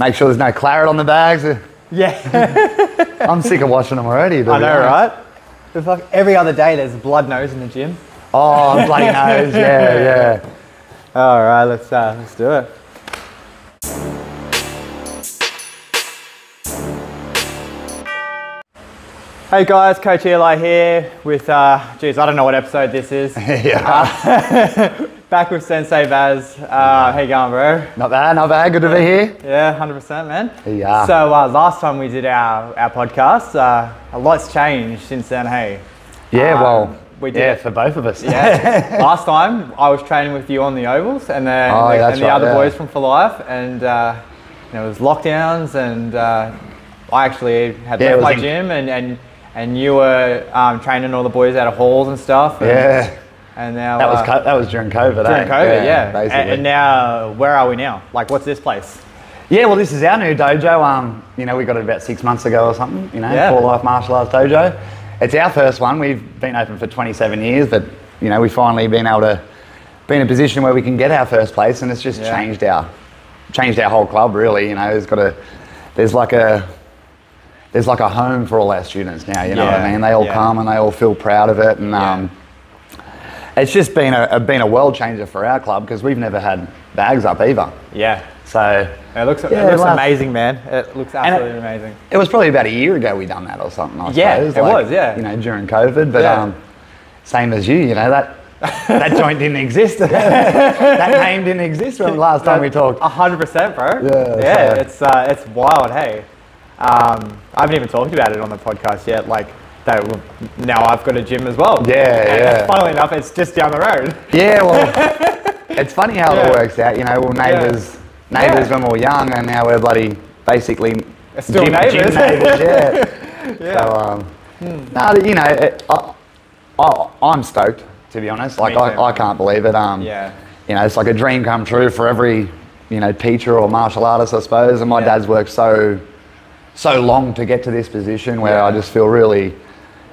make sure there's no claret on the bags. Yeah. I'm sick of watching them already. I know, right? It's like every other day there's blood nose in the gym. Oh, bloody nose, yeah. All right, let's do it. Hey guys, Coach Eli here with, geez, I don't know what episode this is. Back with Sensei Baz. How you going, bro? Not bad, good to be here. Yeah, 100%, man. Yeah. So last time we did our podcast, a lot's changed since then, hey? Yeah, we did for both of us. Yeah. Last time I was training with you on the ovals and the other boys from For Life, and it was lockdowns, and I actually had left my gym, and you were training all the boys out of halls and stuff. And, and now that was during COVID. During COVID, yeah. Basically. And now, where are we now? Like, what's this place? Yeah, well, this is our new dojo. You know, we got it about 6 months ago or something. You know, For Life Martial Arts Dojo. It's our first one. We've been open for 27 years, but you know, we've finally been able to be in a position where we can get our first place, and it's just changed our whole club, really. You know, there's like a home for all our students now. You know what I mean? They all come and they all feel proud of it, and it's just been a world changer for our club, because we've never had bags up either. Yeah. So it looks amazing, man. It looks absolutely amazing. It was probably about a year ago we done that or something, I suppose. It was. You know, during COVID, but same as you know, that joint didn't exist. That name didn't exist when last time we talked. 100%, bro. Yeah. It's wild, hey. I haven't even talked about it on the podcast yet. Like, now I've got a gym as well. Yeah. Funnily enough, it's just down the road. Yeah, well, it's funny how it works out. You know, we're neighbours when we were young, and now we're bloody basically still gym neighbours. So, no, you know, I'm stoked, to be honest. Like, I can't believe it. You know, it's like a dream come true for every, you know, teacher or martial artist, I suppose. And my dad's worked so long to get to this position where I just feel really,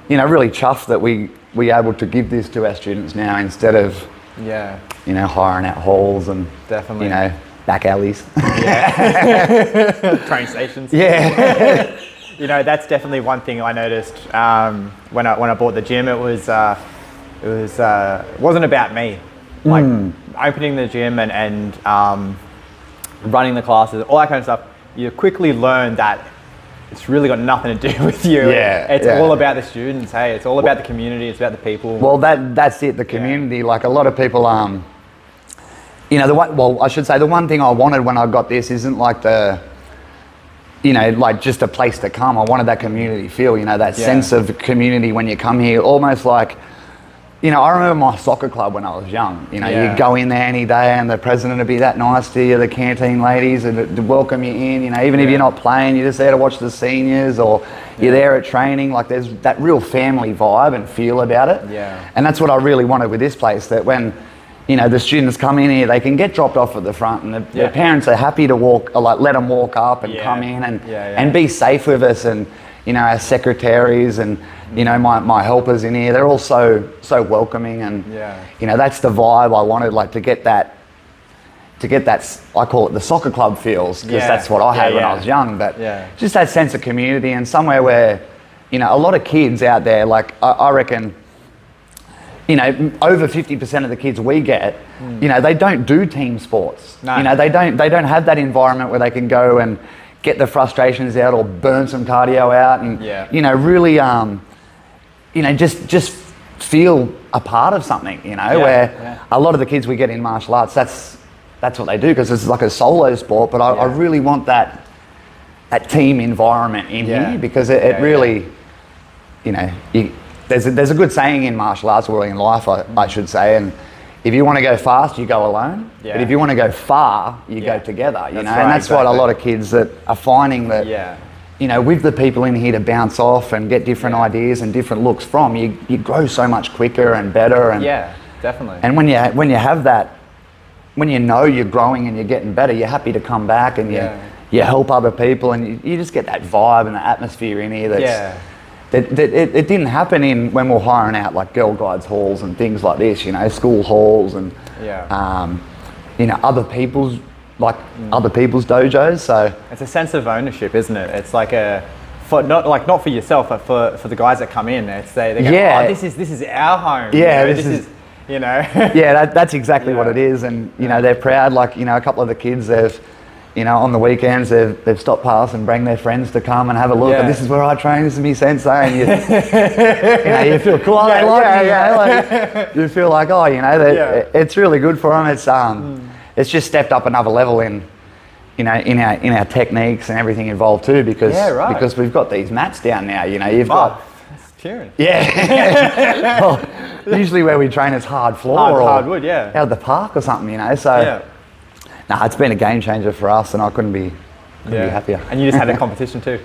you know, really chuffed that we able to give this to our students now, instead of, you know, hiring out halls and, you know, back alleys. Train stations. Yeah. You know, that's definitely one thing I noticed when I bought the gym. It wasn't about me. Like opening the gym and running the classes, all that kind of stuff. You quickly learn that it's really got nothing to do with you. It's all about the students. Hey, it's all about the community. It's about the people. Well, that's it. The community. Like, a lot of people, you know, I should say the one thing I wanted when I got this isn't like you know, like just a place to come. I wanted that community feel. You know, that sense of community when you come here. Almost like, you know, I remember my soccer club when I was young. You know, you'd go in there any day and the president would be that nice to you, the canteen ladies would welcome you in, you know, even if you're not playing, you're just there to watch the seniors, or you're there at training. Like, there's that real family vibe and feel about it. And that's what I really wanted with this place, that when, you know, the students come in here, they can get dropped off at the front, and the parents are happy to walk, or like let them walk up and come in and be safe with us. And, you know, our secretaries and, you know, my helpers in here, they're all so welcoming, and you know, that's the vibe I wanted, like, to get that, I call it the soccer club feels, because that's what I had when I was young, but just that sense of community, and somewhere where, you know, a lot of kids out there, like, I reckon, you know, over 50% of the kids we get, you know, they don't do team sports. You know, they don't have that environment where they can go and get the frustrations out or burn some cardio out, and you know, really you know, just feel a part of something, you know, where a lot of the kids we get in martial arts, that's what they do, because it's like a solo sport, but I really want that team environment in here, because it really, you know, there's a good saying in martial arts, or in life, I should say, and if you want to go fast, you go alone, but if you want to go far, you go together, you know, and that's what a lot of kids that are finding, that you know, with the people in here to bounce off and get different ideas and different looks from, you grow so much quicker and better. And definitely. And when you have that, when you know you're growing and you're getting better, you're happy to come back, and you help other people, and you just get that vibe and the atmosphere in here that it didn't happen when we were hiring out like girl guides halls and things like this, you know, school halls and you know, other people's like other people's dojos. So it's a sense of ownership, isn't it? It's like not for yourself, but for the guys that come in. It's they go, oh, this is our home. Yeah, you know, this is you know. Yeah, that's exactly what it is, and you know they're proud. Like a couple of the kids, they've on the weekends they've stopped past and bring their friends to come and have a look. And this is where I train. This is me sensei, and you feel cool. Oh, they like me, like, you feel like it's really good for them. It's just stepped up another level in our techniques and everything involved too, because we've got these mats down now. You've got. Cheering. Yeah. Well, usually where we train is hard floor or hardwood, out of the park or something, So, it's been a game changer for us, and I couldn't be happier. And you just had a competition too.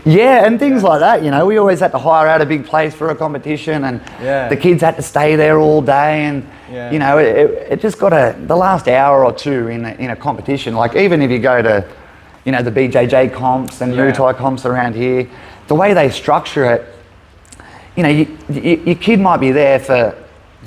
Yeah, and things like that. We always had to hire out a big place for a competition, and the kids had to stay there all day, and it just got the last hour or two in a competition. Like even if you go to, the BJJ comps and Muay Thai comps around here, the way they structure it. Your kid might be there for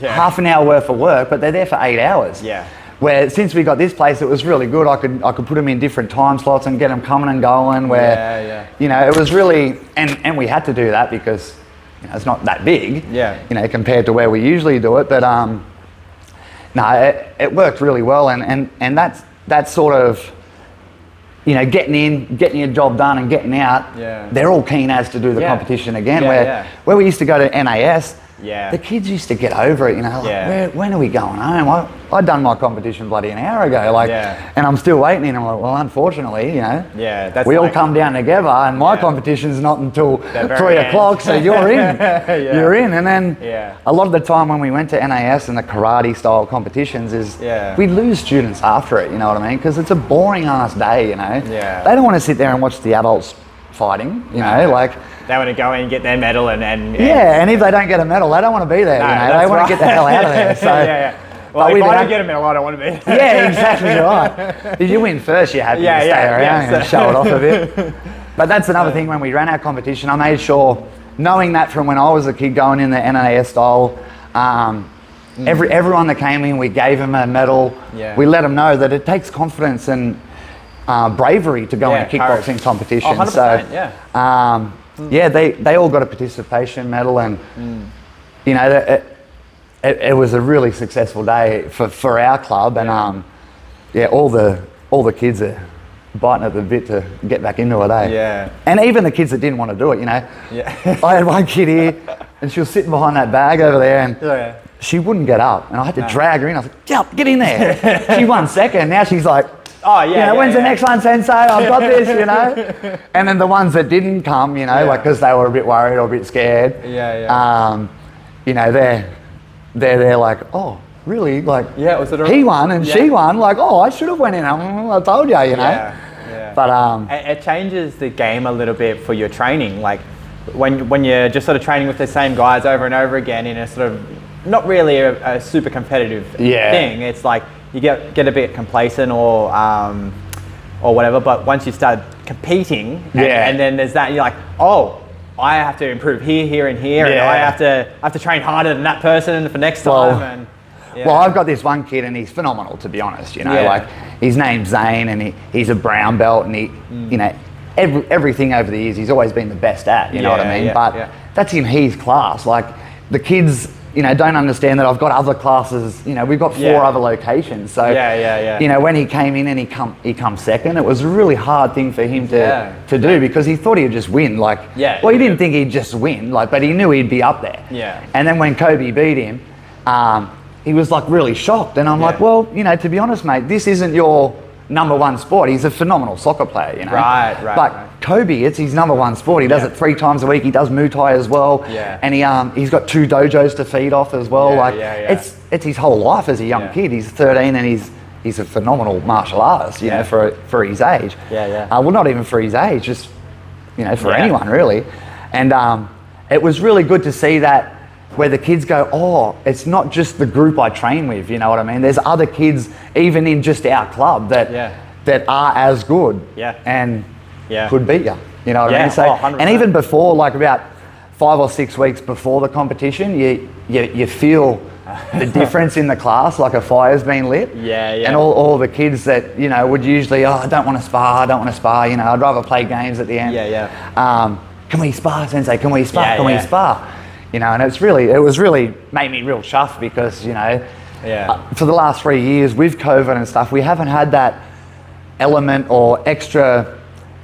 half an hour worth of work, but they're there for 8 hours. Yeah. Where since we got this place, it was really good. I could put them in different time slots and get them coming and going. Where it was really, and we had to do that because it's not that big. Yeah. Compared to where we usually do it, but it worked really well, and that's sort of. Getting in, getting your job done and getting out, they're all keen as to do the competition again. Where we used to go to NAS, the kids used to get over it, when are we going home? I'd done my competition bloody an hour ago, and I'm still waiting, and I'm like, well, unfortunately, we all come down together, and my competition's not until 3 o'clock, so you're in, you're in, and then a lot of the time when we went to NAS and the karate style competitions we'd lose students after it, you know what I mean? Because it's a boring ass day, They don't want to sit there and watch the adults fighting, they want to go in and get their medal and and if they don't get a medal, they don't want to be there. They want to get the hell out of there. So Well, if I don't get a medal, I don't want to be there. Yeah, exactly right. If you win first, you're happy to stay around and show it off a bit. But that's another thing. When we ran our competition, I made sure, knowing that from when I was a kid going in the NAS style, everyone that came in, we gave them a medal. We let them know that it takes confidence and bravery to go in a kickboxing competition. 100%, they all got a participation medal, and it was a really successful day for our club, and all the kids are biting at the bit to get back into it, and even the kids that didn't want to do it, I had one kid here, and she was sitting behind that bag over there, and she wouldn't get up, and I had to drag her in. I was like, get in there. She won second. Now she's like, when's the next one, Sensei? I've got this, And then the ones that didn't come, because they were a bit worried or a bit scared, they're like, oh, really? Like, he won and she won. Like, oh, I should have went in. I told you, But it changes the game a little bit for your training. Like when you're just sort of training with the same guys over and over again in a sort of not really a super competitive thing. It's like you get a bit complacent or whatever. But once you start competing, and then there's that, you're like, oh, I have to improve here, and here, and I have to train harder than that person for next time. Well, I've got this one kid, and he's phenomenal, to be honest. Like his name's Zane, and he's a brown belt, and he, everything over the years, he's always been the best at. You know what I mean? But that's in his class. Like the kids, don't understand that I've got other classes. We've got 4 other locations. So when he came in and he come second, it was a really hard thing for him to do, because he thought he'd just win. Like, he didn't think he'd just win. Like, but he knew he'd be up there. And then when Kobe beat him, he was like really shocked. And I'm like, well, to be honest, mate, this isn't your number one sport. He's a phenomenal soccer player, Right. But Kobe, it's his number one sport. He does it 3 times a week. He does Muay Thai as well. And he's got 2 dojos to feed off as well. It's his whole life as a young kid. He's 13 and he's a phenomenal martial artist, for his age. Well, not even for his age, just for anyone really. And it was really good to see that, where the kids go, oh, it's not just the group I train with, you know what I mean? There's other kids, even in just our club, that are as good and could beat you, you know what I mean? So, and even before, like about 5 or 6 weeks before the competition, you feel the difference in the class, like a fire's been lit. Yeah, yeah. And all the kids that, you know, would usually, I don't want to spar, you know, I'd rather play games at the end. Yeah, yeah. Can we spar, Sensei? Can we spar? Yeah, can we spar? You know, and it was really made me real chuffed because, you know, for the last 3 years with COVID and stuff, we haven't had that element or extra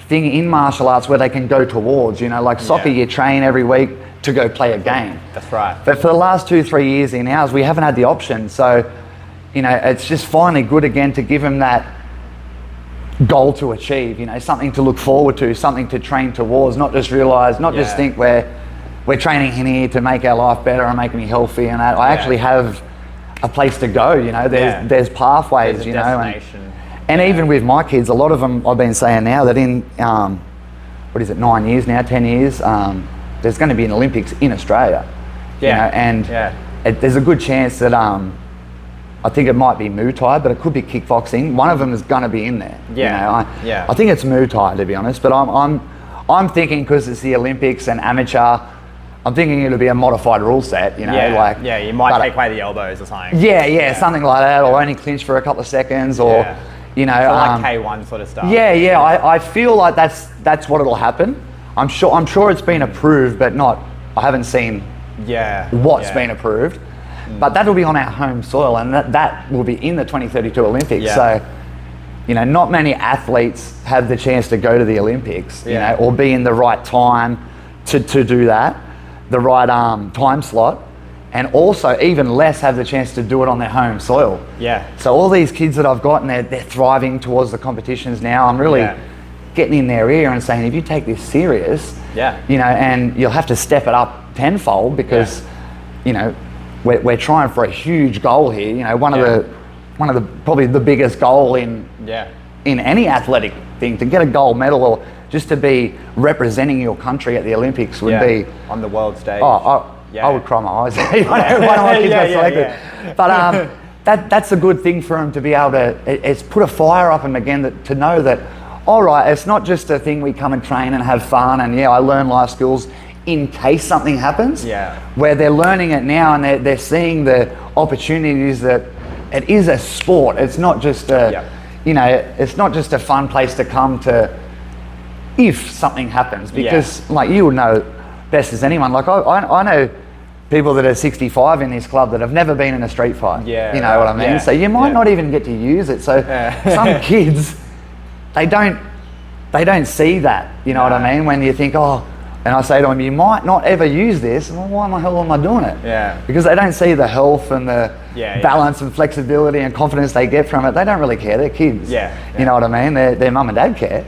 thing in martial arts where they can go towards, you know, like soccer, you train every week to go play a game. That's right. But for the last 2-3 years in ours, we haven't had the option. So, you know, it's just finally good again to give them that goal to achieve, you know, something to look forward to, something to train towards, not just just think we're training in here to make our life better and make me healthy and that. I actually have a place to go, you know, there's pathways, there's you know. And yeah. even with my kids, a lot of them, I've been saying now that in, 9 years now, 10 years, there's going to be an Olympics in Australia. Yeah. You know, and there's a good chance that, I think it might be Muay Thai, but it could be kickboxing. One of them is going to be in there. Yeah. You know, I think it's Muay Thai, to be honest, but I'm thinking because it's the Olympics and amateur, I'm thinking it'll be a modified rule set, you know, you might take away the elbows or something. Yeah, something like that, or only clinch for a couple of seconds, or you know, so like K1 sort of stuff. I feel like that's what it'll happen. I'm sure it's been approved, but I haven't seen what's been approved. But that'll be on our home soil, and that will be in the 2032 Olympics. Yeah. So, you know, not many athletes have the chance to go to the Olympics, you know, or be in the right time to do that, the right time slot, and also even less have the chance to do it on their home soil. Yeah. So all these kids that I've got, and they're thriving towards the competitions now. I'm really getting in their ear and saying, if you take this serious, you know, and you'll have to step it up tenfold because, you know, we're trying for a huge goal here. You know, one of the probably the biggest goal in any athletic thing, to get a gold medal or just to be representing your country at the Olympics would be on the world stage. I would cry my eyes out. One of my kids got selected. But that's a good thing for them to be able to. It's put a fire up them again to know that, all right, it's not just a thing we come and train and have fun and I learn life skills in case something happens. Where they're learning it now and they're seeing the opportunities that it is a sport. It's not just you know, it's not just a fun place to come to if something happens, because like you would know best as anyone, like I know people that are 65 in this club that have never been in a street fight. You know what I mean? So you might not even get to use it. So some kids, they don't see that, you know what I mean? When you think, and I say to them, you might not ever use this. Well, why in the hell am I doing it? Because they don't see the health and the balance and flexibility and confidence they get from it. They don't really care. They're kids. You know what I mean? Their mum and dad care.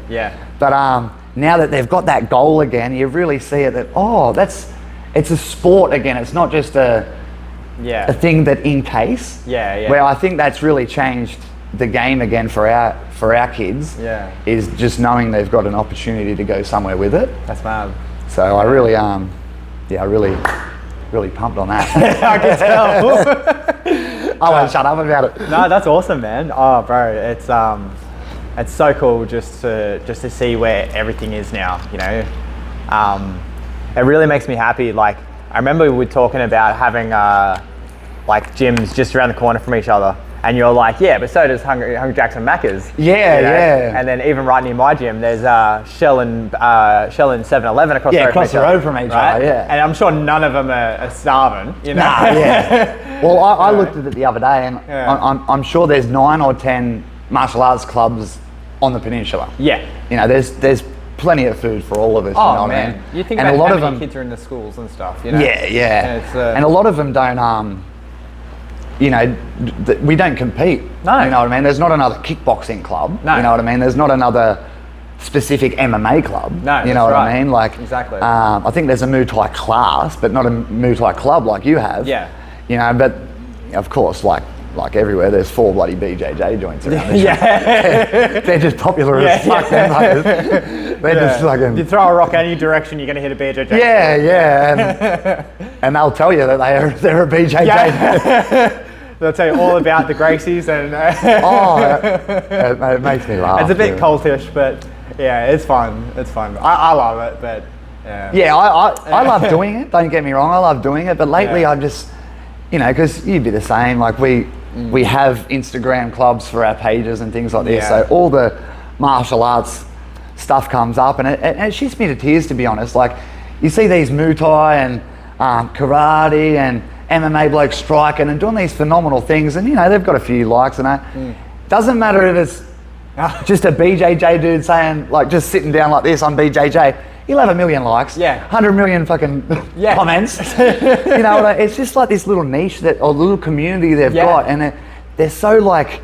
But now that they've got that goal again, you really see it that, it's a sport again. It's not just a thing that in case. Where I think that's really changed the game again for our kids. Is just knowing they've got an opportunity to go somewhere with it. That's mad. So I really, really pumped on that. I can tell. I won't shut up about it. No, that's awesome, man. Oh, bro, it's so cool just to see where everything is now. You know, it really makes me happy. Like I remember we were talking about having like gyms just around the corner from each other. And you're like, but so does Hungry Jack's and Macca's. You know? And then even right near my gym, there's Shell and 7-Eleven across the road. Across the road from each other. And I'm sure none of them are starving. You know? Well, I looked at it the other day, and I'm sure there's 9 or 10 martial arts clubs on the peninsula. You know, there's plenty of food for all of us. You know what I mean? You think about how many kids are in the schools and stuff. You know? And a lot of them don't. You know, we don't compete. No. You know what I mean? There's not another kickboxing club. No. You know what I mean? There's not another specific MMA club. No. You know what I mean? Like exactly. I think there's a Muay Thai class, but not a Muay Thai club like you have. You know, but of course, like everywhere, there's 4 bloody BJJ joints around the shop. They're just popular as fuck. They're just fucking. You throw a rock any direction, you're gonna hit a BJJ. And they'll tell you that they're a BJJ. They'll tell you all about the Gracies and. It makes me laugh. It's a bit cultish, but it's fun. It's fun. I love it, but I love doing it. Don't get me wrong, I love doing it. But lately, you know, because you'd be the same. Like we have Instagram clubs for our pages and things like this. So all the martial arts stuff comes up, and it shits me to tears, to be honest. Like, you see these Muay Thai and karate and MMA blokes striking and doing these phenomenal things, and you know, they've got a few likes, and it doesn't matter if it's just a BJJ dude saying, like, just sitting down like this on BJJ, he'll have 1 million likes, 100 million fucking comments. You know, it's just like this little niche or little community they've got, and they're so like,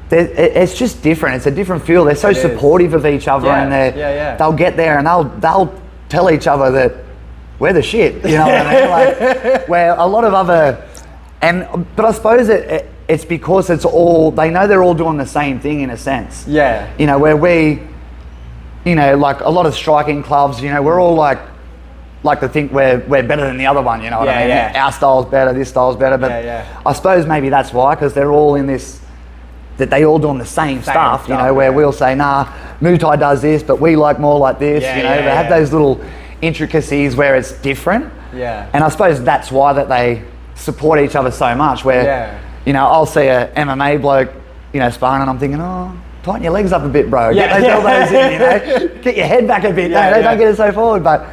it's just different. It's a different feel. They're so supportive of each other, and they'll get there and they'll tell each other that we're the shit. You know what I mean? Like, where a lot of other, but I suppose it's because it's all, they know they're all doing the same thing in a sense. Yeah. You know, where we, you know, like a lot of striking clubs, you know, we're all like to think we're better than the other one, you know what I mean? Our style's better, this style's better, but I suppose maybe that's why, because they're all in this, that they all doing the same stuff, you know, where we'll say, nah, Muay Thai does this, but we like more like this, you know, they have those little intricacies where it's different. Yeah. And I suppose that's why that they support each other so much, where, you know, I'll see a MMA bloke, you know, sparring, and I'm thinking, oh, tighten your legs up a bit, bro. Get those elbows in, you know, get your head back a bit, don't get it so forward. But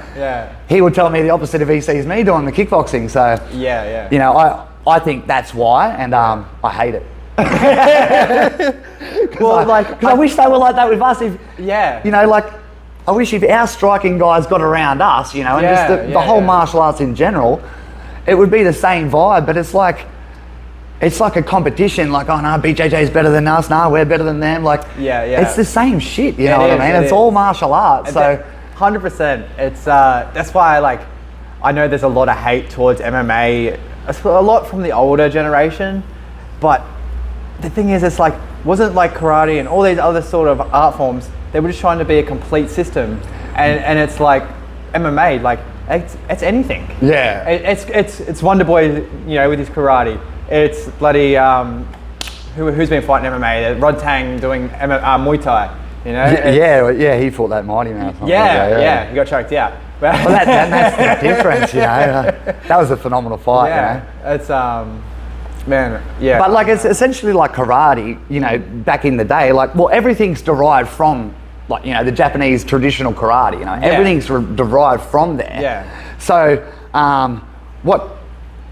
he would tell me the opposite if he sees me doing the kickboxing. So, you know, I think that's why, and I hate it. Well, because I wish they were like that with us. If you know, like, I wish if our striking guys got around us, you know, and just the whole martial arts in general, it would be the same vibe. But it's like a competition. Like, oh no, BJJ's better than us. No, we're better than them. Like, it's the same shit. You know what I mean? It's all martial arts. So 100%. It's that's why I know there's a lot of hate towards MMA, a lot from the older generation, but the thing is, it's like, wasn't like karate and all these other sort of art forms, they were just trying to be a complete system, and it's like MMA, like it's anything. Yeah. It's Wonder Boy, you know, with his karate. It's bloody who's been fighting MMA? Rod Tang doing Muay Thai. You know. He fought that Mighty Mouse. He got choked out. Well, that's the difference, you know. That was a phenomenal fight. You know? It's man, But like, it's essentially like karate, you know, back in the day, like, well, everything's derived from, like, you know, the Japanese traditional karate, you know, everything's derived from there. Yeah. So,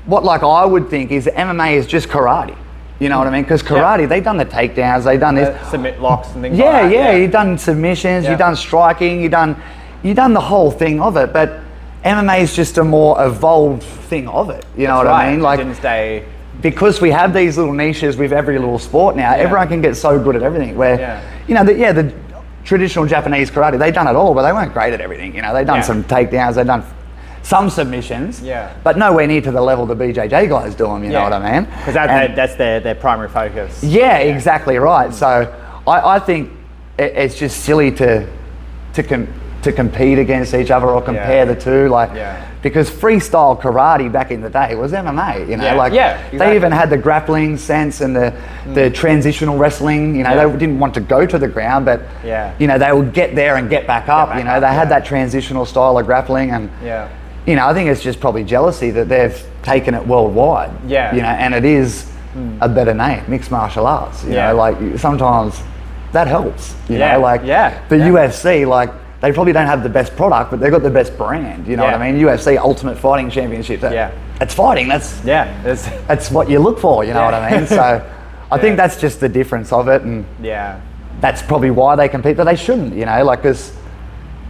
what like I would think is MMA is just karate. You know what I mean? Because karate, they've done the takedowns, they've done this. Submit locks and things like that. You've done submissions, you've done striking, you've done the whole thing of it, but MMA is just a more evolved thing of it. You know what I mean? Like, it didn't stay. Because we have these little niches with every little sport now, everyone can get so good at everything. Where, you know, the traditional Japanese karate, they've done it all, but they weren't great at everything. You know, they've done some takedowns, they've done some submissions, but nowhere near to the level the BJJ guys do them. You know what I mean? Because that's their primary focus. Yeah, exactly right. So I think it's just silly to compete against each other or compare the two, like, because freestyle karate back in the day was MMA, you know, they even had the grappling sense and the transitional wrestling, you know, they didn't want to go to the ground, but you know, they would get there and get back up, you know, they had that transitional style of grappling, and you know, I think it's just probably jealousy that they've taken it worldwide, you know, and it is a better name, mixed martial arts, you know, like, sometimes that helps, you know, like the UFC, like, they probably don't have the best product, but they've got the best brand. You know what I mean? UFC Ultimate Fighting Championship. It's fighting. That's what you look for. You know what I mean? So I think that's just the difference of it, and that's probably why they compete. But they shouldn't. You know, like, because,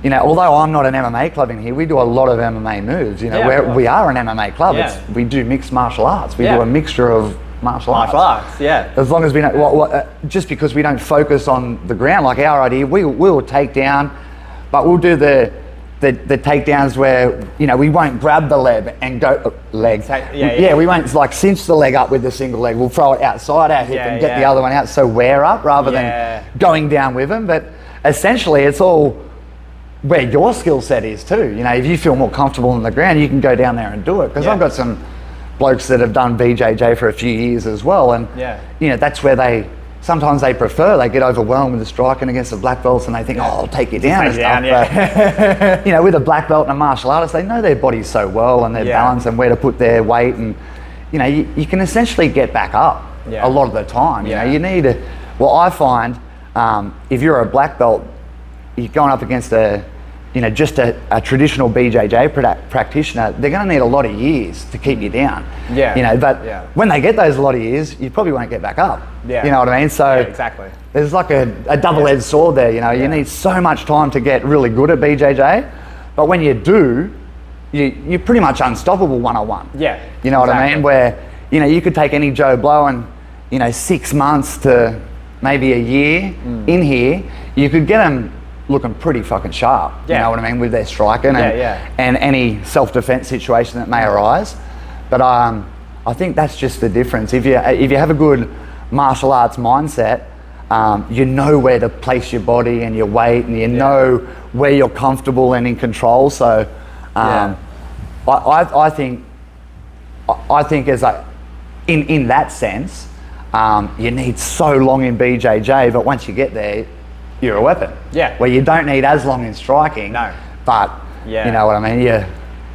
you know, although I'm not an MMA club in here, we do a lot of MMA moves. You know, we are an MMA club. We do mixed martial arts. We do a mixture of martial arts. As long as we don't, just because we don't focus on the ground, like our idea, we will take down. But we'll do the takedowns where, you know, we won't grab the leg and go we won't like cinch the leg up with the single leg. We'll throw it outside our hip and get the other one out, so we're up rather than going down with them. But essentially, it's all where your skill set is too. You know, if you feel more comfortable on the ground, you can go down there and do it. Because I've got some blokes that have done BJJ for a few years as well, and you know, that's where they get overwhelmed with the striking against the black belts, and they think, oh, I'll take you down and stuff. But, you know, with a black belt and a martial artist, they know their bodies so well and their balance and where to put their weight, and you know, you can essentially get back up a lot of the time. You know, you need to, well, I find if you're a black belt, you're going up against just a traditional BJJ practitioner, they're going to need a lot of years to keep you down. Yeah. You know, but when they get those a lot of years, you probably won't get back up. Yeah. You know what I mean? So exactly. There's like a double-edged sword there. You know, you need so much time to get really good at BJJ, but when you do, you're pretty much unstoppable one-on-one. Yeah. You know what I mean? Where, you know, you could take any Joe Blow and, you know, 6 months to maybe a year in here, you could get them looking pretty fucking sharp. You know what I mean, with their striking and any self-defense situation that may arise. But I think that's just the difference. If you have a good martial arts mindset, you know where to place your body and your weight, and you know where you're comfortable and in control. So I think as in that sense, you need so long in BJJ, but once you get there, you're a weapon. Yeah. Where you don't need as long in striking. No. But you know what I mean? Yeah.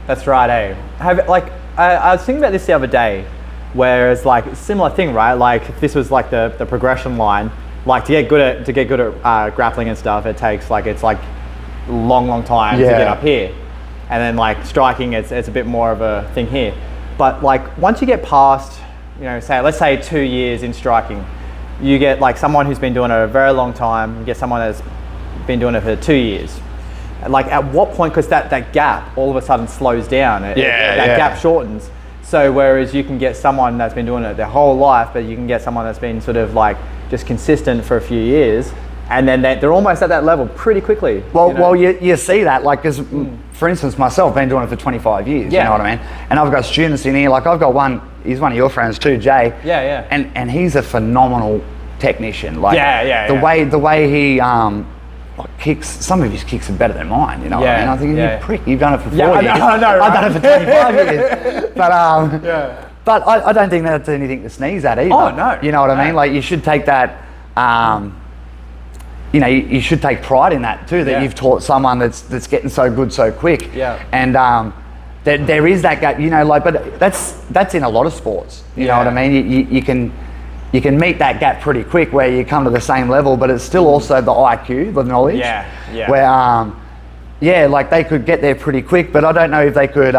That's right, eh? I was thinking about this the other day, where it's like a similar thing, right? Like if this was like the progression line, like to get good at grappling and stuff, it takes it's long time to get up here. And then like striking, it's a bit more of a thing here. But like once you get past, you know, let's say 2 years in striking, you get like someone who's been doing it a very long time, you get someone that's been doing it for 2 years. Like at what point, because that gap all of a sudden slows down, that gap shortens. So whereas you can get someone that's been doing it their whole life, but you can get someone that's been sort of like just consistent for a few years, and then they're almost at that level pretty quickly. Well, you know? You see that, like, because for instance, myself, been doing it for 25 years, you know what I mean? And I've got students in here, like I've got one, he's one of your friends too, Jay. And he's a phenomenal technician. Like the way he kicks, some of his kicks are better than mine, you know what I mean? I think, you prick, you've done it for 4 years. I know, right? I've done it for 25 years. But I don't think that's anything to sneeze at either. Oh, no. You know what I mean? Like you should take that, you know, you should take pride in that too, that you've taught someone that's getting so good so quick. And there is that gap, you know, like, but that's in a lot of sports. You know what I mean? You can meet that gap pretty quick where you come to the same level, but it's still also the IQ, the knowledge. Where like they could get there pretty quick, but I don't know if they could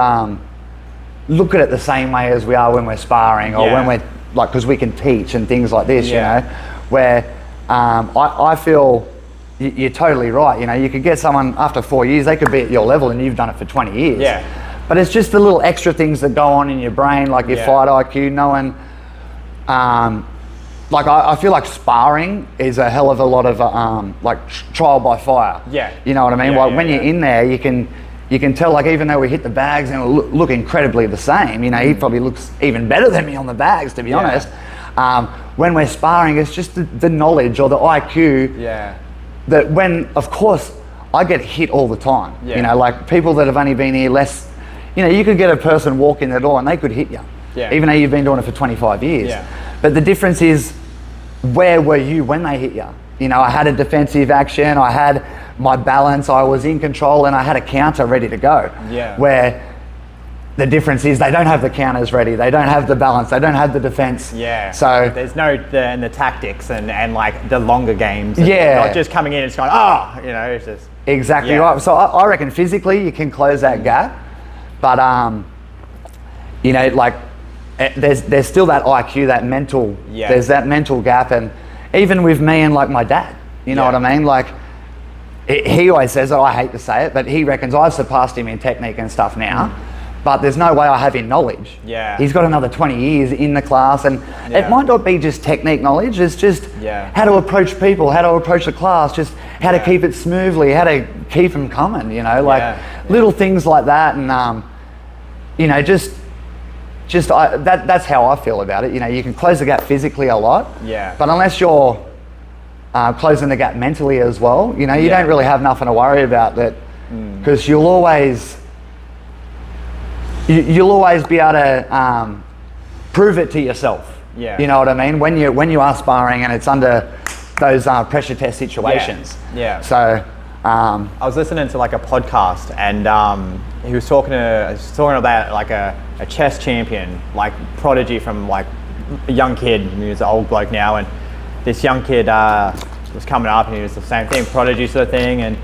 look at it the same way as we are when we're sparring, or when we're like, because we can teach and things like this, you know, where I feel you're totally right. You know, you could get someone after 4 years, they could be at your level and you've done it for 20 years. But it's just the little extra things that go on in your brain, like your fight IQ, knowing, like I feel like sparring is a hell of a lot of like trial by fire. You know what I mean? Like when you're in there, you can tell, like, even though we hit the bags and we look incredibly the same, you know, he probably looks even better than me on the bags, to be honest. When we're sparring, it's just the knowledge or the IQ that when, of course, I get hit all the time. You know, like people that have only been here less, you know, you could get a person walk in the door and they could hit you, even though you've been doing it for 25 years. But the difference is, where were you when they hit you? You know, I had a defensive action, I had my balance, I was in control, and I had a counter ready to go. Where the difference is they don't have the counters ready, they don't have the balance, they don't have the defense. So there's no the tactics and like the longer games. Not just coming in and just going, you know, it's just exactly right. So I reckon physically you can close that gap, but you know, like there's still that IQ, that mental. There's that mental gap, and even with me and like my dad, you know what I mean? Like he always says it, I hate to say it, but he reckons I've surpassed him in technique and stuff now. But there's no way I have in knowledge. He's got another 20 years in the class, and it might not be just technique knowledge, it's just how to approach people, how to approach the class, just how to keep it smoothly, how to keep them coming, you know, like little things like that. And you know, that's how I feel about it. You know, you can close the gap physically a lot, but unless you're closing the gap mentally as well, you know, you don't really have nothing to worry about that, because you'll always be able to prove it to yourself. You know what I mean? When you are sparring and it's under those pressure test situations. So I was listening to like a podcast, and he was talking about like a chess champion, like prodigy from like a young kid. He's an old bloke now, and this young kid was coming up, and he was the same thing, prodigy sort of thing, and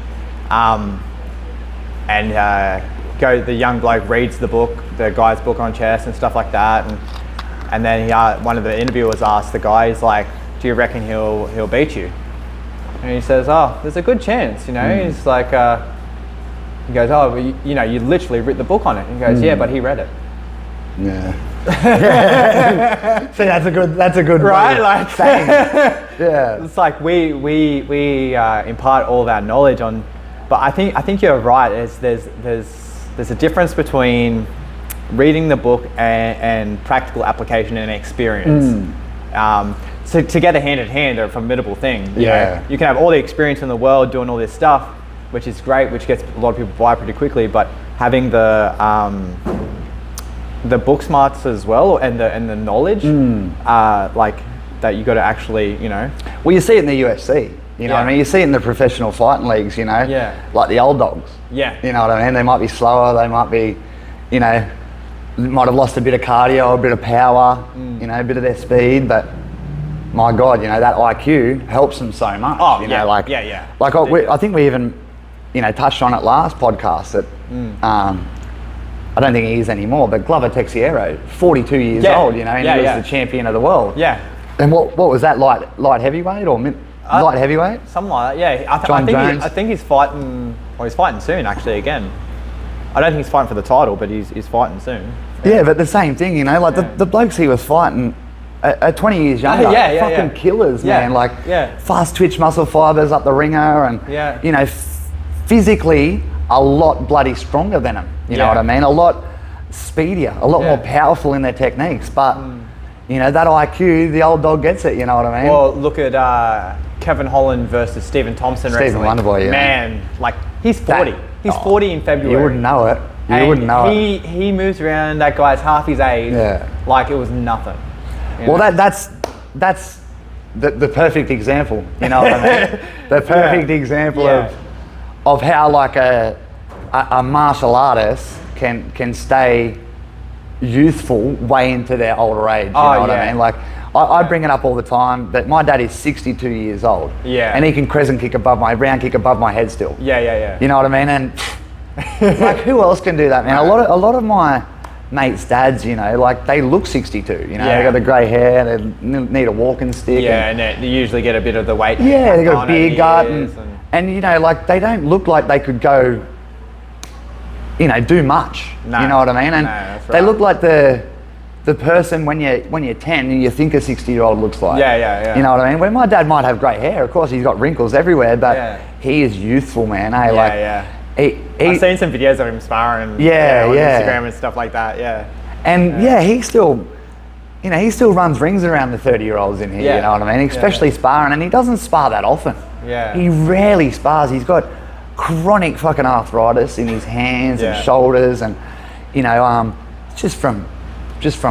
the young bloke reads the book, the guy's book on chess and stuff like that, and then one of the interviewers asked the guy, he's like, "Do you reckon he'll beat you?" And he says, "Oh, there's a good chance, you know." He's like, he goes, "Oh, well, you literally read the book on it." And he goes, "Yeah, but he read it." Yeah. See, that's a good right, like saying. Yeah. It's like we impart all of our knowledge on, but I think you're right. There's a difference between reading the book and practical application and experience. So together, hand in hand, are a formidable thing. You know? You can have all the experience in the world doing all this stuff, which is great, which gets a lot of people by pretty quickly. But having the book smarts as well, and the knowledge, like that, you got to actually, you know. Well, you see it in the UFC. You know what I mean? You see it in the professional fighting leagues. You know, like the old dogs. Yeah. You know what I mean? They might be slower. They might be, you know, might have lost a bit of cardio, a bit of power. You know, a bit of their speed, but. My God, you know, that IQ helps them so much. Oh, you know, like, Like I think we even, you know, touched on it last podcast that I don't think he is anymore, but Glover Teixeira, 42 years old, you know, and he was the champion of the world. Yeah. And what was that, light heavyweight or light heavyweight? Something like that, yeah. I think he's fighting, or he's fighting soon actually again. I don't think he's fighting for the title, but he's fighting soon. Yeah, but the same thing, you know, like the blokes he was fighting, 20 years younger, fucking killers, man. Like fast twitch muscle fibers up the ringer, and you know, physically a lot bloody stronger than them. You know what I mean? A lot speedier, a lot more powerful in their techniques. But you know, that IQ, the old dog gets it. You know what I mean? Well, look at Kevin Holland versus Stephen Thompson recently. Wonderboy, man, like he's 40. He's 40 in February. You wouldn't know it. You wouldn't know it. He moves around. That guy's half his age. Like it was nothing. Well, that's the perfect example, you know what I mean? The perfect example of how like a martial artist can stay youthful way into their older age, you know what I mean? Like I bring it up all the time that my dad is 62 years old, and he can crescent kick round kick above my head still. You know what I mean? And like who else can do that, man? A lot of my mates' dads, you know, like they look 62, you know, they got the grey hair, they need a walking stick. And they usually get a bit of the weight. They got a beer gut, and you know, like they don't look like they could go, you know, do much. You know what I mean? And they look like the person when you're 10 and you think a 60-year-old looks like. You know what I mean? When my dad might have grey hair, of course he's got wrinkles everywhere, but he is youthful, man. I've seen some videos of him sparring on Instagram and stuff like that, And he still, you know, he still runs rings around the 30-year-olds in here, you know what I mean? Especially sparring, and he doesn't spar that often. He rarely spars. He's got chronic fucking arthritis in his hands and shoulders, and, you know, just from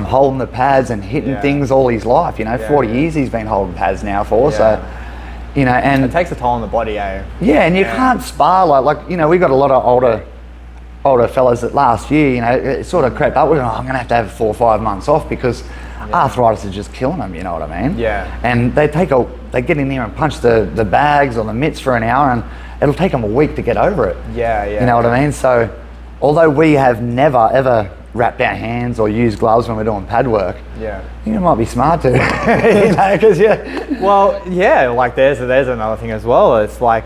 holding the pads and hitting things all his life, you know, 40 years he's been holding pads now for, so... You know, and it takes a toll on the body, eh? And you can't spar like you know, we got a lot of older fellas that last year, you know, it sort of crept up with, I'm going to have 4 or 5 months off because arthritis is just killing them, you know what I mean? And they get in there and punch the bags or the mitts for an hour, and it'll take them a week to get over it. You know what I mean? So, although we have never ever wrapped our hands or used gloves when we're doing pad work, you might be smart to, you know, because well, like there's another thing as well. It's like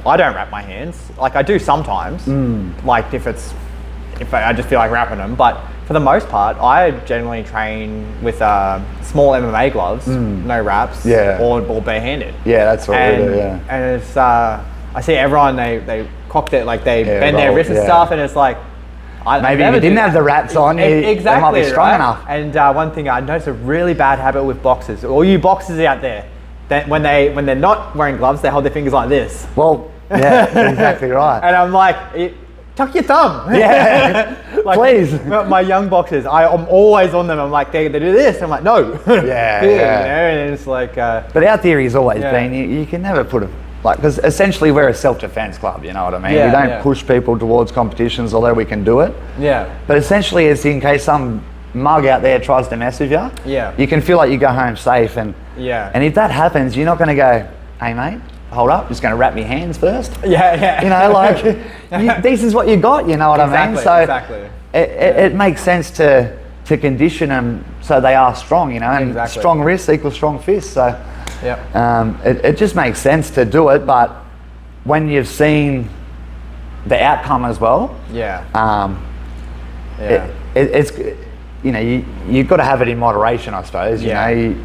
I don't wrap my hands. Like I do sometimes, like if I just feel like wrapping them. But for the most part, I generally train with small MMA gloves, no wraps, or barehanded. That's what we do. And it's I see everyone they cocked it, like they bend their wrists and stuff, and it's like. Maybe if you didn't have the wraps on, they might be strong enough. And one thing I noticed a really bad habit with boxers, all you boxers out there, that when they're not wearing gloves, they hold their fingers like this. Well, exactly right. And I'm like, tuck your thumb. Like, please. My young boxers, I'm always on them. I'm like, they do this. I'm like, no. You know, and it's like. But our theory has always been you can never put like, because essentially we're a self-defense club, you know what I mean? We don't push people towards competitions, although we can do it. Yeah. But essentially it's in case some mug out there tries to mess with you, you can feel like you go home safe. And if that happens, you're not going to go, hey mate, hold up, just going to wrap your hands first. You know, like, this is what you got, you know what I mean? So it makes sense to condition them so they are strong, you know, and strong wrists equals strong fists. So it just makes sense to do it, but when you've seen the outcome as well, it's, you know, you've got to have it in moderation, I suppose. You know,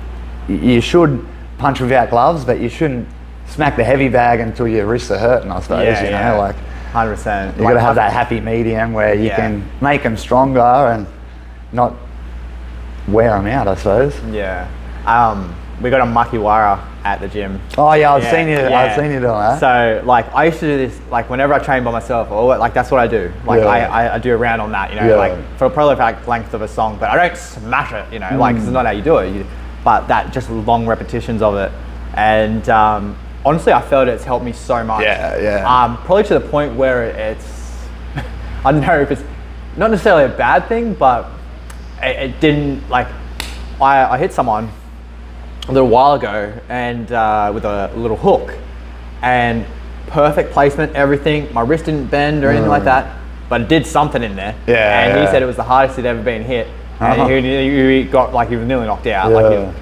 you should punch without gloves, but you shouldn't smack the heavy bag until your wrists are hurting, I suppose. You know, like 100%. You've got to have that happy medium where you can make them stronger and not wear them out, I suppose. We got a makiwara at the gym. Oh yeah, I've seen you doing that. So like I used to do this like whenever I train by myself, or like that's what I do. Like I do a round on that, you know, like for a prolific length of a song, but I don't smash it, you know, like it's not how you do it. But that just long repetitions of it, and honestly, I felt it's helped me so much. Probably to the point where it's, I don't know if it's not necessarily a bad thing, but it didn't, like, I hit someone a little while ago and with a little hook, and perfect placement, everything. My wrist didn't bend or anything like that, but it did something in there. And he said it was the hardest he'd ever been hit. And he got, like, he was nearly knocked out.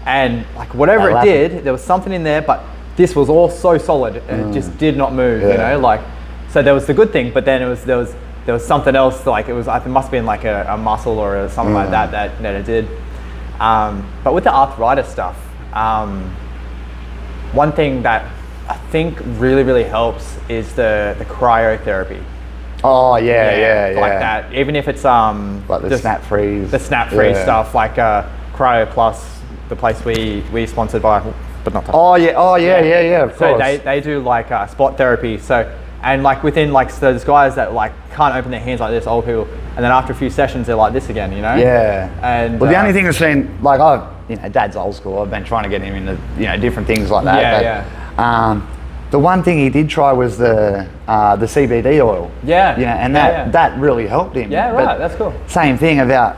And like whatever it did, there was something in there, but this was all so solid and it just did not move, you know, like, so there was the good thing, but then there was something else, like it must have been like a muscle or something like that it did. But with the arthritis stuff, one thing that I think really helps is the cryotherapy. Oh yeah. Like that, even if it's like the snap freeze. The snap freeze stuff, like Cryo Plus, the place we sponsored by, but not. Oh yeah, of course. So they do like spot therapy. So, and like within, like, so there's guys that like can't open their hands like this, old people, and then after a few sessions they're like this again, you know. And well, the only thing that's been, like, you know, Dad's old school. I've been trying to get him into, you know, different things like that. The one thing he did try was the CBD oil. You know, and that really helped him. That's cool. Same thing about,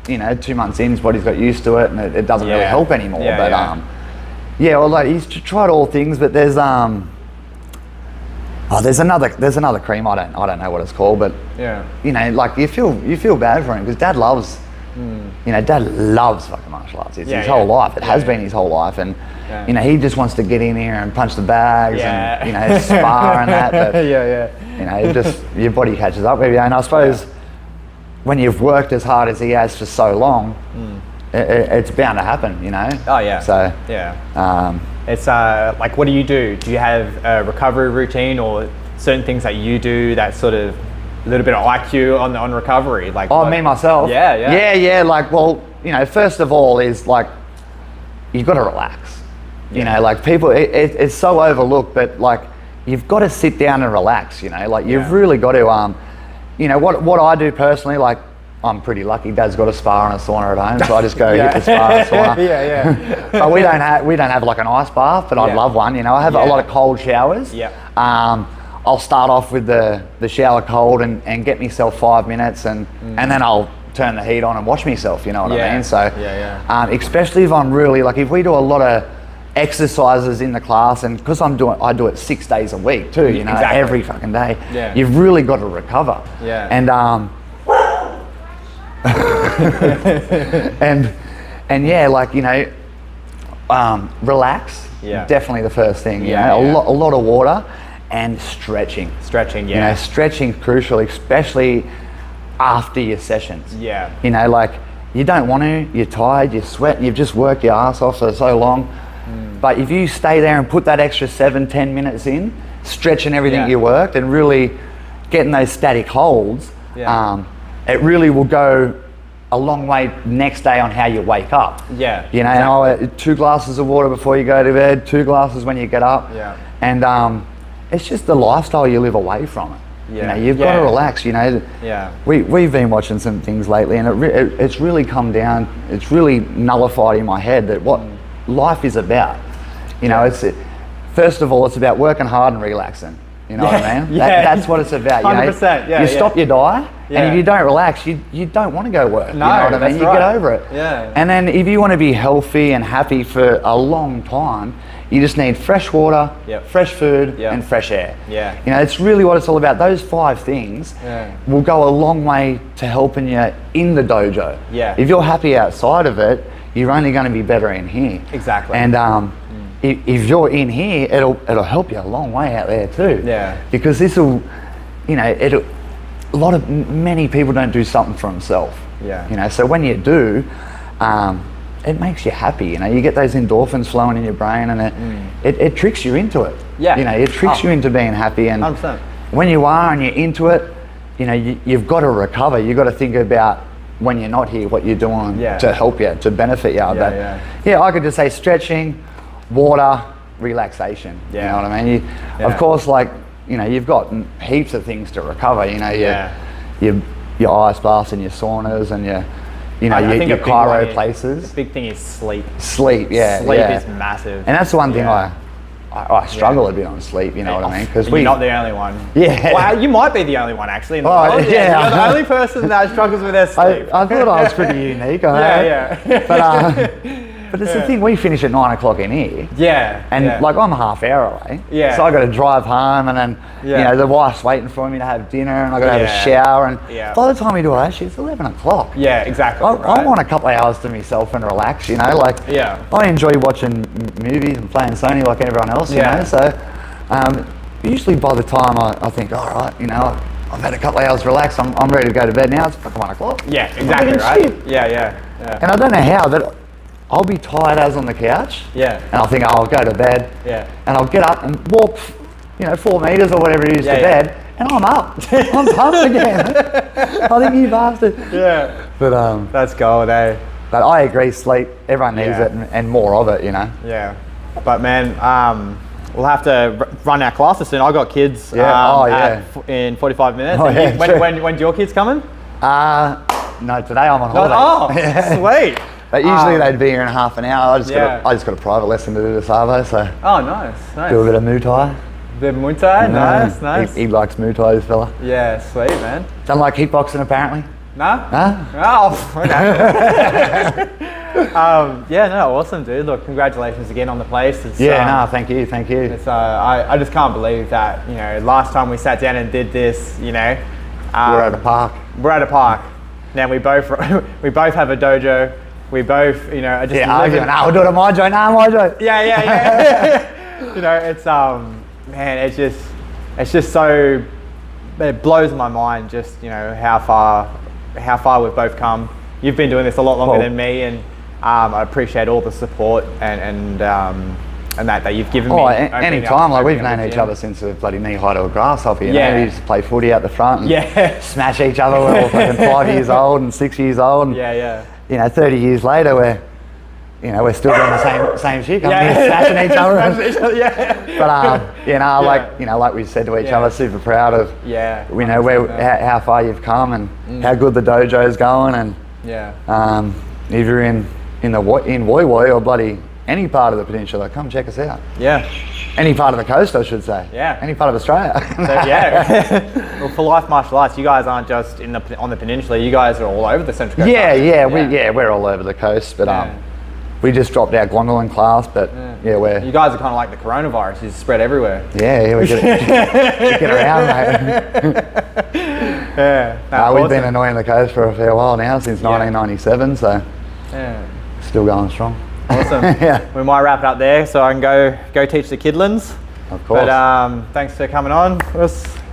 you know, 2 months in, his body's got used to it, and it doesn't really help anymore. Well, like, he's tried all things, but there's there's another cream. I don't know what it's called, but you know, like, you feel bad for him because Dad loves, you know, Dad loves fucking martial arts. It's his whole life. It has been his whole life, and you know, he just wants to get in here and punch the bags and, you know, spar and that. But you know, it just, your body catches up with you, and I suppose when you've worked as hard as he has for so long, it's bound to happen, you know. So it's like, what do you do? Do you have a recovery routine or certain things that you do that sort of a little bit of IQ on recovery? Like, me myself. Like, well, you know, first of all is, like, you've got to relax. You know, like, people, it's so overlooked, but, like, you've got to sit down and relax. You know, like, you've really got to you know, what I do personally, like, I'm pretty lucky. Dad's got a spa and a sauna at home, so I just go hit the spa and sauna. But we don't have like an ice bath, but I'd love one. You know, I have a lot of cold showers. I'll start off with the shower cold and get myself 5 minutes, and then I'll turn the heat on and wash myself. You know what I mean? So especially if I'm really, like, if we do a lot of exercises in the class, and because I do it 6 days a week too, you know, every fucking day. You've really got to recover. And yeah, like, you know, relax. Definitely the first thing. You know, a lot of water and stretching. You know, stretching's crucial, especially after your sessions. You know, like, you don't want to. You're tired. You're sweating. You've just worked your ass off for so long. But if you stay there and put that extra 7-10 minutes in, stretching everything you worked and really getting those static holds, it really will go a long way next day on how you wake up. You know, 2 glasses of water before you go to bed, 2 glasses when you get up. And it's just the lifestyle you live away from it. You know, you've got to relax. You know, we've been watching some things lately, and it's really come down. It's really nullified in my head that what life is about. You know, it's first of all, it's about working hard and relaxing. You know what I mean? That's what it's about. 100%. You stop, you die, and if you don't relax, you don't want to go work. No, you know what I mean? You get over it. Yeah. And then if you want to be healthy and happy for a long time, you just need fresh water, fresh food, and fresh air. Yeah. You know, it's really what it's all about. Those 5 things will go a long way to helping you in the dojo. Yeah. If you're happy outside of it, you're only going to be better in here. Exactly. And if you're in here, it'll help you a long way out there too. Yeah. Because this will, you know, many people don't do something for themselves. Yeah. You know, so when you do, it makes you happy. You know, you get those endorphins flowing in your brain, and it tricks you into it. Yeah. You know, it tricks you into being happy. And 100%. when you are and you're into it, you know, you've got to recover. You've got to think about when you're not here, what you're doing to help you, to benefit you. Yeah, I could just say stretching, water, relaxation. You know what I mean? Of course, like, you know, you've got heaps of things to recover. You know, your ice baths and your saunas and your cryo places. The big thing is sleep. Sleep is massive. And that's the one thing I struggle a bit on sleep, you know what I mean? Because you're not the only one. Yeah. Well, you might be the only one actually in the world. You're the only person that struggles with their sleep. I thought I was pretty unique. But it's the thing, we finish at 9 o'clock in here. And like, I'm a half hour away. So I got to drive home, and then you know, the wife's waiting for me to have dinner, and I got to have a shower, and by the time we do our shit, it's 11 o'clock. Yeah, exactly. I want a couple of hours to myself and relax, you know, like I enjoy watching movies and playing Sony like everyone else, you know, so usually by the time I think, all right, you know, I've had a couple of hours relax, I'm ready to go to bed now, it's fucking 1 o'clock. Yeah, exactly, right? Yeah. And I don't know how, but I'll be tired as on the couch. And I'll think, oh, I'll go to bed. And I'll get up and walk, you know, 4 meters or whatever it is to bed, and I'm up. I'm pumped again. I think you bastard. But that's gold, eh? But I agree, sleep. Everyone needs it, and more of it, you know. But man, we'll have to run our classes soon. I got kids in 45 minutes. When's your kids coming? No, today I'm on holiday. Sweet. But usually they'd be here in half an hour. I just got a private lesson to do to Savo, so. Oh, nice. Do a bit of Muay Thai. Bit of Muay Thai, nice. He likes Muay Thai, this fella. Yeah, sweet, man. Don't like kickboxing, apparently. No? No? Oh, okay. Awesome, dude. Look, congratulations again on the place. It's, thank you. It's, I just can't believe that, you know, last time we sat down and did this, you know. We're at a park. Now we both have a dojo. We both, you know, are just arguing. I'll do it at my joint. My joint. You know, it's man, it's just so, it blows my mind. Just, you know, how far we've both come. You've been doing this a lot longer than me, and I appreciate all the support and that you've given me. Any time, like we've known each other since the bloody knee high to a grasshopper. You know, we used to play footy out the front and smash each other. We're all fucking 5 years old and 6 years old. And, you know, 30 years later, we're still doing the same shit, smashing each other. But like we said to each other, super proud of you know how far you've come and how good the dojo's going, and if you're in Woi Woi or bloody any part of the peninsula, come check us out. Any part of the coast, I should say. Any part of Australia. Well, for Life Martial Arts, you guys aren't just on the peninsula. You guys are all over the Central Coast. We're all over the coast, but we just dropped our Glondalin class, but you guys are kind of like the coronavirus. You spread everywhere. We get around, mate. We've been annoying the coast for a fair while now, since 1997, so still going strong. Awesome. We might wrap it up there, so I can go teach the kidlins. Of course. But thanks for coming on.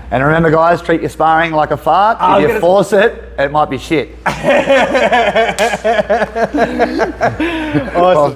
And remember, guys, treat your sparring like a fart. If you force it, it might be shit. Awesome.